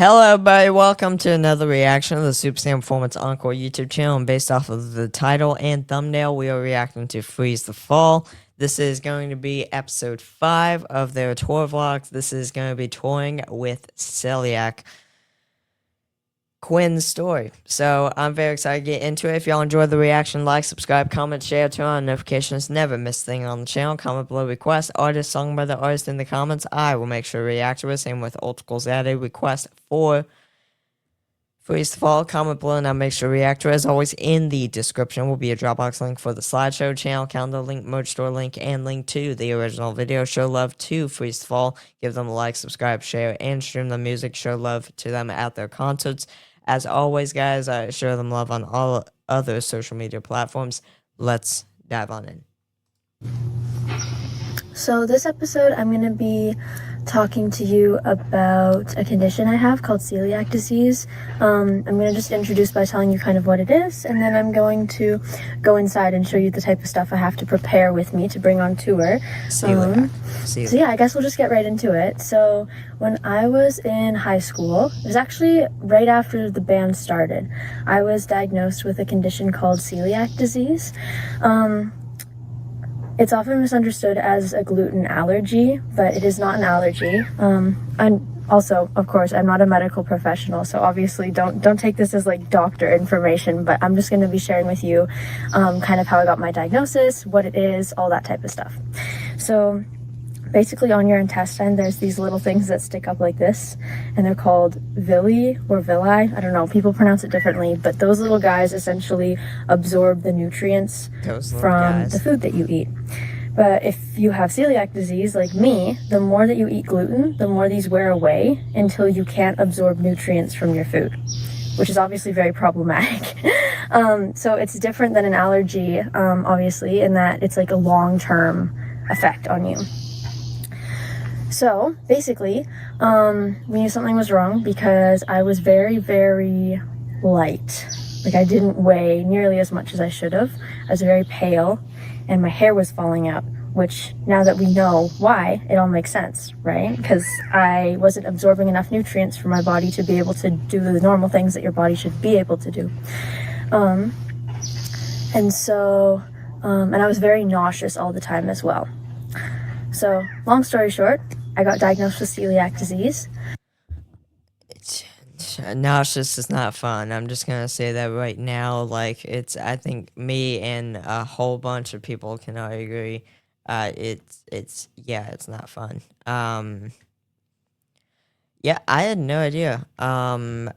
Hello, everybody. Welcome to another reaction of the Super Saiyan Performance Encore YouTube channel. And based off of the title and thumbnail, we are reacting to Freeze the Fall. This is going to be episode 5 of their tour vlogs. This is going to be touring with Celiac, Quinn's story. So I'm very excited to get into it. If y'all enjoyed the reaction, like, subscribe, comment, share, turn on notifications, never miss a thing on the channel. Comment below request, artist, song by the artist in the comments. I will make sure to react to it. Same with Ultricals added request for Freeze the Fall. Comment below and I'll make sure to react to it. As always, in the description will be a Dropbox link for the Slideshow channel, calendar link, merch store link, and link to the original video. Show love to Freeze the Fall. Give them a like, subscribe, share, and stream the music. Show love to them at their concerts. As always, guys, I show them love on all other social media platforms. Let's dive on in. So this episode, I'm going to be talking to you about a condition I have called celiac disease. I'm going to just introduce by telling you kind of what it is, and then I'm going to go inside and show you the type of stuff I have to prepare with me to bring on tour. So yeah, I guess we'll just get right into it. So when I was in high school, it was actually right after the band started, I was diagnosed with a condition called celiac disease. It's often misunderstood as a gluten allergy, but it is not an allergy. And also, of course, I'm not a medical professional, so obviously don't take this as like doctor information, but I'm just going to be sharing with you kind of how I got my diagnosis, what it is, all that type of stuff. So basically on your intestine, there's these little things that stick up like this, and they're called villi or villi. I don't know, people pronounce it differently, but those little guys essentially absorb the nutrients from the food that you eat. But if you have celiac disease like me, the more that you eat gluten, the more these wear away until you can't absorb nutrients from your food, which is obviously very problematic. So it's different than an allergy, obviously, in that it's like a long-term effect on you. So basically, we knew something was wrong because I was very, very light. Like, I didn't weigh nearly as much as I should have. I was very pale and my hair was falling out, which now that we know why, it all makes sense, right? Because I wasn't absorbing enough nutrients for my body to be able to do the normal things that your body should be able to do. And I was very nauseous all the time as well. So, long story short, I got diagnosed with celiac disease. Nauseous is not fun. I'm just gonna say that right now. Like, I think me and a whole bunch of people can all agree. It's not fun. Yeah, I had no idea. I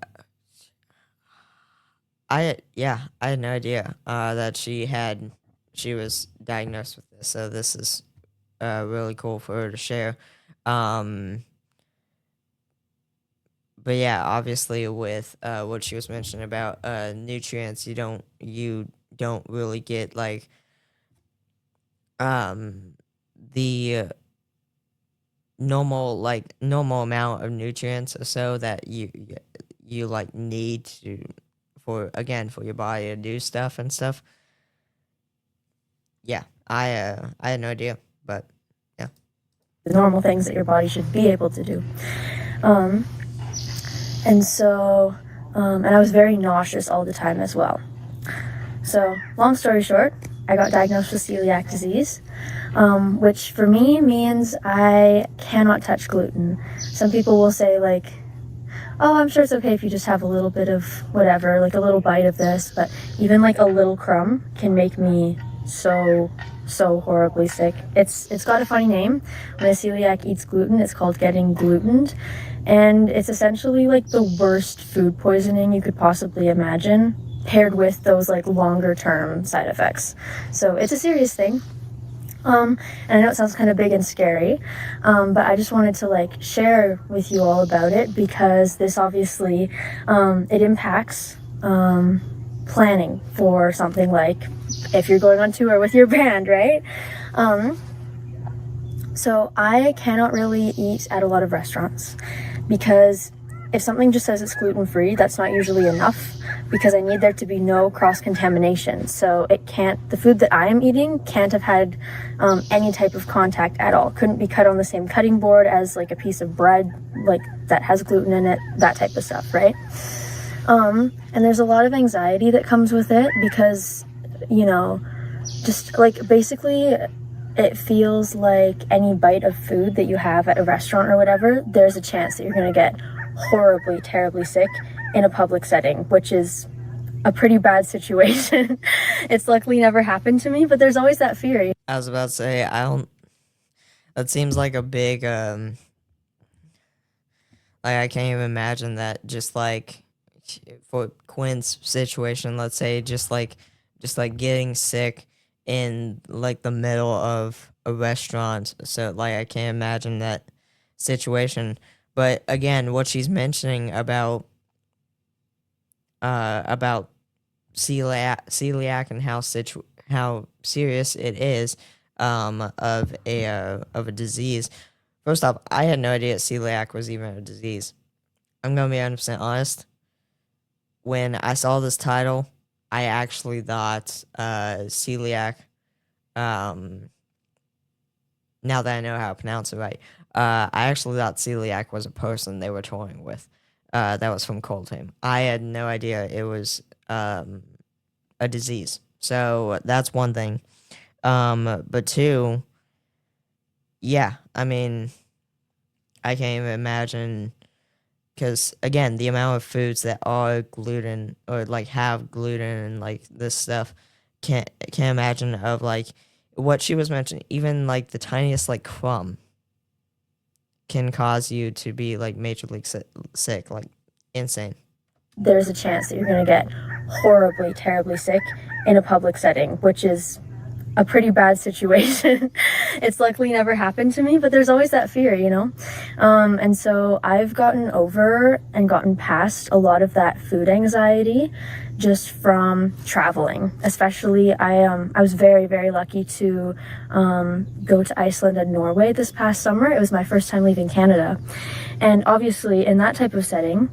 had no idea that she was diagnosed with this. So this is really cool for her to share. But yeah, obviously with what she was mentioning about nutrients, you don't really get like the normal amount of nutrients or so that you like need for your body to do stuff and stuff. Yeah, I had no idea, but yeah. The normal things that your body should be able to do. And I was very nauseous all the time as well. So, long story short, I got diagnosed with celiac disease, which for me means I cannot touch gluten. Some people will say like, oh, I'm sure it's okay if you just have a little bit of whatever, like a little bite of this, but even like a little crumb can make me so horribly sick. It's got a funny name. When a celiac eats gluten, it's called getting glutened, and it's essentially like the worst food poisoning you could possibly imagine, paired with those like longer term side effects. So it's a serious thing. And I know it sounds kind of big and scary, but I just wanted to like share with you all about it because this obviously it impacts planning for something like if you're going on tour with your band, right? So I cannot really eat at a lot of restaurants because if something just says it's gluten-free, that's not usually enough. because I need there to be no cross-contamination. So the food that I am eating can't have had any type of contact at all. Couldn't be cut on the same cutting board as like a piece of bread, like that has gluten in it, that type of stuff, right? And there's a lot of anxiety that comes with it because, you know, just like basically it feels like any bite of food that you have at a restaurant or whatever, there's a chance that you're going to get horribly, terribly sick in a public setting, which is a pretty bad situation. It's luckily never happened to me, but there's always that fear. I was about to say, that seems like a big, like, I can't even imagine that, just like, for Quinn's situation, let's say, just like getting sick in like the middle of a restaurant. So like I can't imagine that situation. But again, what she's mentioning about celiac and how serious it is of a disease. First off, I had no idea celiac was even a disease. I'm gonna be 100% honest. When I saw this title, I actually thought celiac. Now that I know how to pronounce it right, I actually thought celiac was a person they were touring with. That was from Coldham. I had no idea it was a disease. So that's one thing. But two, yeah, I mean, I can't even imagine. Because, again, the amount of foods that are gluten or, like, have gluten and, like, this stuff, can't imagine of, like, what she was mentioning. Even, like, the tiniest, like, crumb can cause you to be, like, majorly sick. Like, insane. There's a chance that you're going to get horribly, terribly sick in a public setting, which is a pretty bad situation. It's luckily never happened to me, but there's always that fear, you know? And so I've gotten over and gotten past a lot of that food anxiety just from traveling. Especially, I was very, very lucky to go to Iceland and Norway this past summer. It was my first time leaving Canada. And obviously in that type of setting,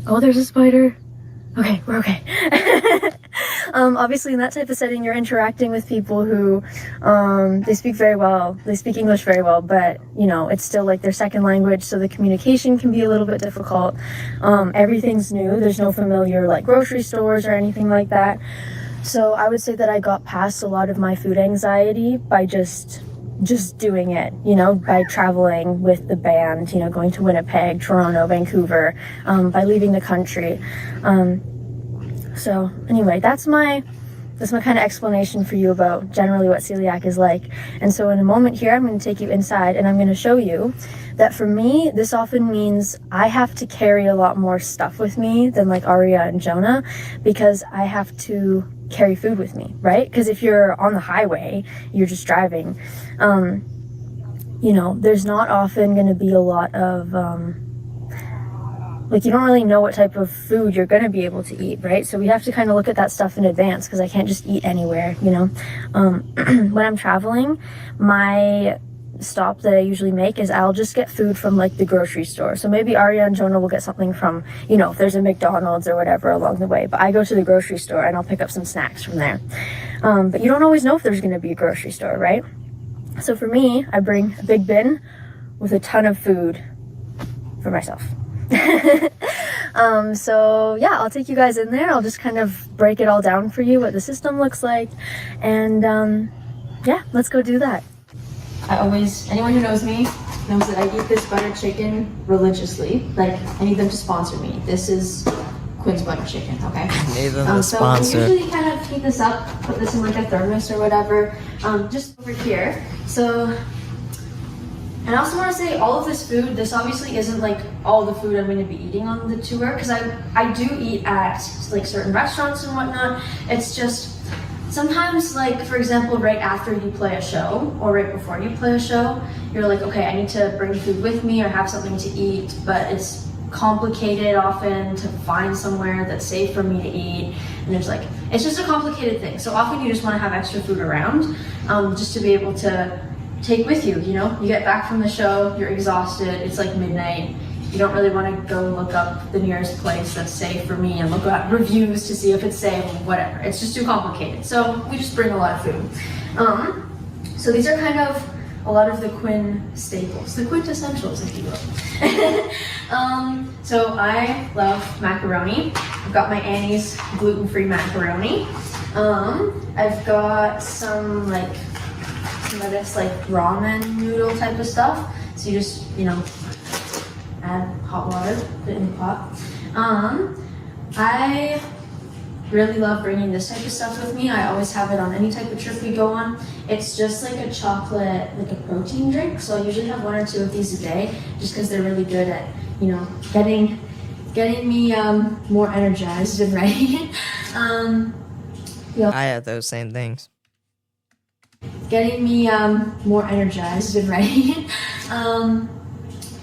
oh, there's a spider. Okay, we're okay. Obviously in that type of setting, you're interacting with people who, they speak English very well, but, you know, it's still like their second language, so the communication can be a little bit difficult. Everything's new. There's no familiar, like, grocery stores or anything like that. So I would say that I got past a lot of my food anxiety by just doing it, you know, by traveling with the band, you know, going to Winnipeg, Toronto, Vancouver, by leaving the country. So anyway, that's my kind of explanation for you about generally what celiac is like. And so in a moment here, I'm going to take you inside and I'm going to show you that for me, this often means I have to carry a lot more stuff with me than like Aria and Jonah, because I have to carry food with me, right? Because if you're on the highway, you're just driving, you know, there's not often going to be a lot of, like, you don't really know what type of food you're going to be able to eat, right? So we have to kind of look at that stuff in advance, because I can't just eat anywhere, you know? When I'm traveling, my stop that I usually make is I'll just get food from like the grocery store. So maybe Aria and Jonah will get something from, you know, if there's a McDonald's or whatever along the way, but I go to the grocery store and I'll pick up some snacks from there. But you don't always know if there's going to be a grocery store, right? So for me, I bring a big bin with a ton of food for myself. So yeah, I'll take you guys in there. I'll just kind of break it all down for you, what the system looks like. And yeah, let's go do that. Anyone who knows me knows that I eat this butter chicken religiously. Like, I need them to sponsor me. This is Quinn's butter chicken, okay? Need them to sponsor. So we usually kind of heat this up, put this in like a thermos or whatever, just over here. So, and I also want to say all of this food, this obviously isn't like all the food I'm going to be eating on the tour, because I do eat at like certain restaurants and whatnot. It's just sometimes, like, for example, right after you play a show or right before you play a show, you're like, okay, I need to bring food with me or have something to eat, but it's complicated often to find somewhere that's safe for me to eat. And there's like, it's just a complicated thing. So often you just want to have extra food around, just to be able to take with you, you know? You get back from the show, you're exhausted, it's like midnight, you don't really want to go look up the nearest place that's safe for me and look at reviews to see if it's safe or whatever. It's just too complicated. So we just bring a lot of food. So these are kind of a lot of the Quinn staples, the quintessentials, if you will. So I love macaroni. I've got my Annie's gluten-free macaroni. I've got some of this like ramen noodle type of stuff. So you just, add hot water, put it in the pot. I really love bringing this type of stuff with me. I always have it on any type of trip we go on. It's just like a chocolate, like a protein drink. So I usually have 1 or 2 of these a day, just because they're really good at, getting me more energized and ready. I have those same things. Getting me more energized and ready.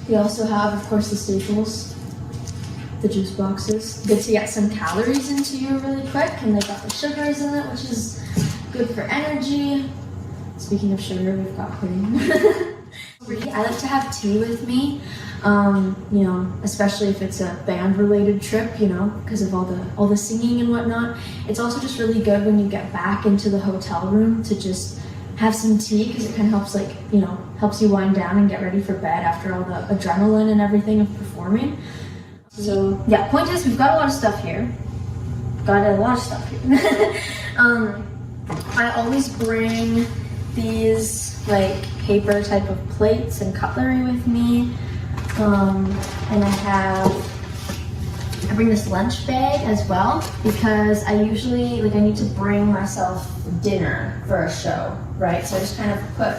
We also have, of course, the staples. The juice boxes. Good to get some calories into you really quick, and they got the sugars in it, which is good for energy. Speaking of sugar, we've got pudding. I like to have tea with me, especially if it's a band-related trip, because of all the singing and whatnot. It's also just really good when you get back into the hotel room to just have some tea, because it kind of helps, helps you wind down and get ready for bed after all the adrenaline and everything of performing. So yeah, point is, we've got a lot of stuff here. I always bring these paper type of plates and cutlery with me. And I bring this lunch bag as well, because I usually, I need to bring myself dinner for a show, right? So I just kind of put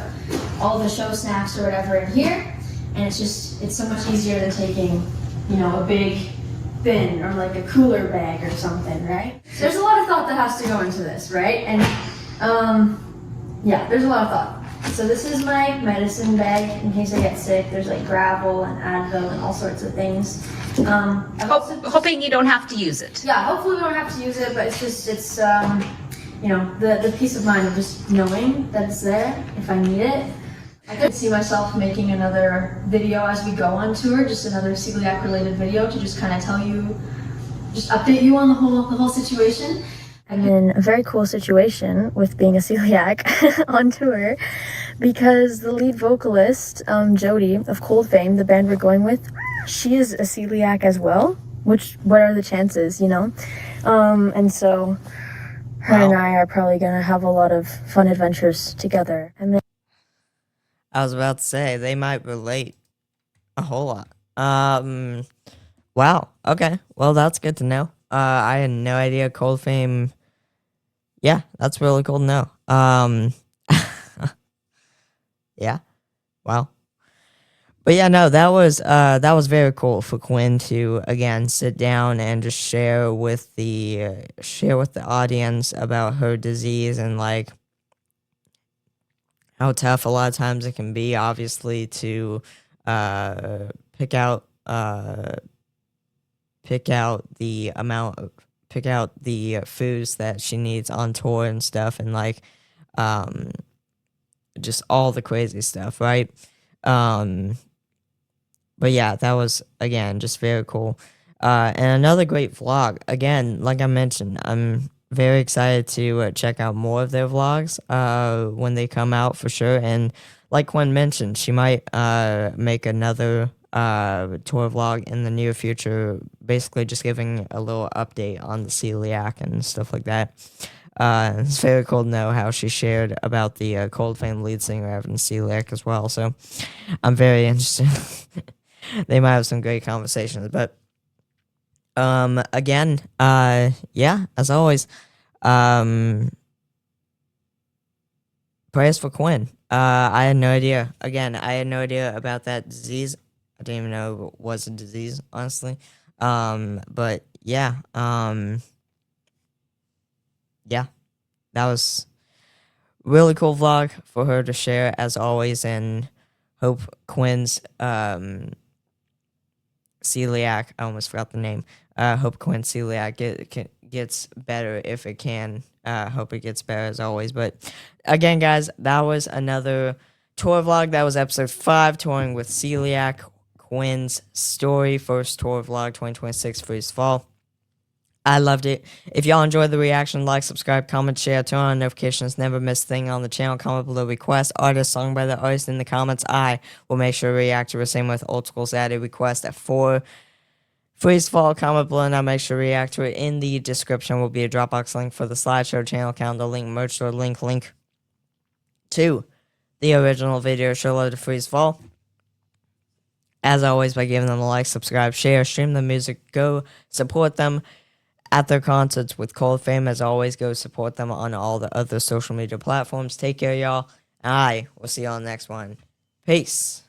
all the show snacks or whatever in here, and it's so much easier than taking a big bin or a cooler bag or something, right? There's a lot of thought that has to go into this, right? And yeah, there's a lot of thought. So this is my medicine bag in case I get sick. There's gravel and Advil and all sorts of things. Hoping you don't have to use it. Yeah, hopefully we don't have to use it, but it's the peace of mind of just knowing that it's there if I need it. I could see myself making another video as we go on tour, just another celiac related video to just kind of update you on the whole situation. I'm in a very cool situation with being a celiac on tour, because the lead vocalist, Jody of Cold Fame, the band we're going with, she is a celiac as well. What are the chances, And so her and I are probably gonna have a lot of fun adventures together. And then I was about to say, they might relate a whole lot. Wow. Okay. Well, that's good to know. I had no idea Cold Fame. Yeah, that's really cool to know. Yeah. Wow. But yeah, no, that was very cool for Quinn to again sit down and just share with the audience about her disease and how tough a lot of times it can be, obviously, to pick out the foods that she needs on tour and stuff, and just all the crazy stuff, right? But yeah, that was again just very cool. And another great vlog. Again, like I mentioned, I'm very excited to check out more of their vlogs when they come out for sure. And like Quinn mentioned, she might make another tour vlog in the near future, basically just giving a little update on the celiac and stuff like that. It's very cool to know how she shared about the Cold Fame lead singer having celiac as well. So I'm very interested. They might have some great conversations, but again, yeah, as always, prayers for Quinn. I had no idea. Again, I had no idea about that disease. I didn't even know it was a disease, honestly. But yeah, yeah, that was really cool vlog for her to share as always, and hope Quinn's celiac, I almost forgot the name. Hope Quinn's celiac gets better if it can. Hope it gets better as always. But again, guys, that was another tour vlog. That was episode 5, touring with Celiac Quinn's story, first tour vlog 2026 Freeze Fall. I loved it. If y'all enjoyed the reaction, like, subscribe, comment, share, turn on notifications, never miss a thing on the channel. Comment below request, artist, song by the artist in the comments. I will make sure to react to the same with old school's added request at 4. Freeze Fall, comment below, and I'll make sure to react to it. In the description will be a Dropbox link for the Slideshow channel, calendar link, merch store link to the original video show load to Freeze Fall. As always, by giving them a like, subscribe, share, stream the music, go support them at their concerts with Cold Fame. As always, go support them on all the other social media platforms. Take care, y'all. I will see y'all on the next one. Peace.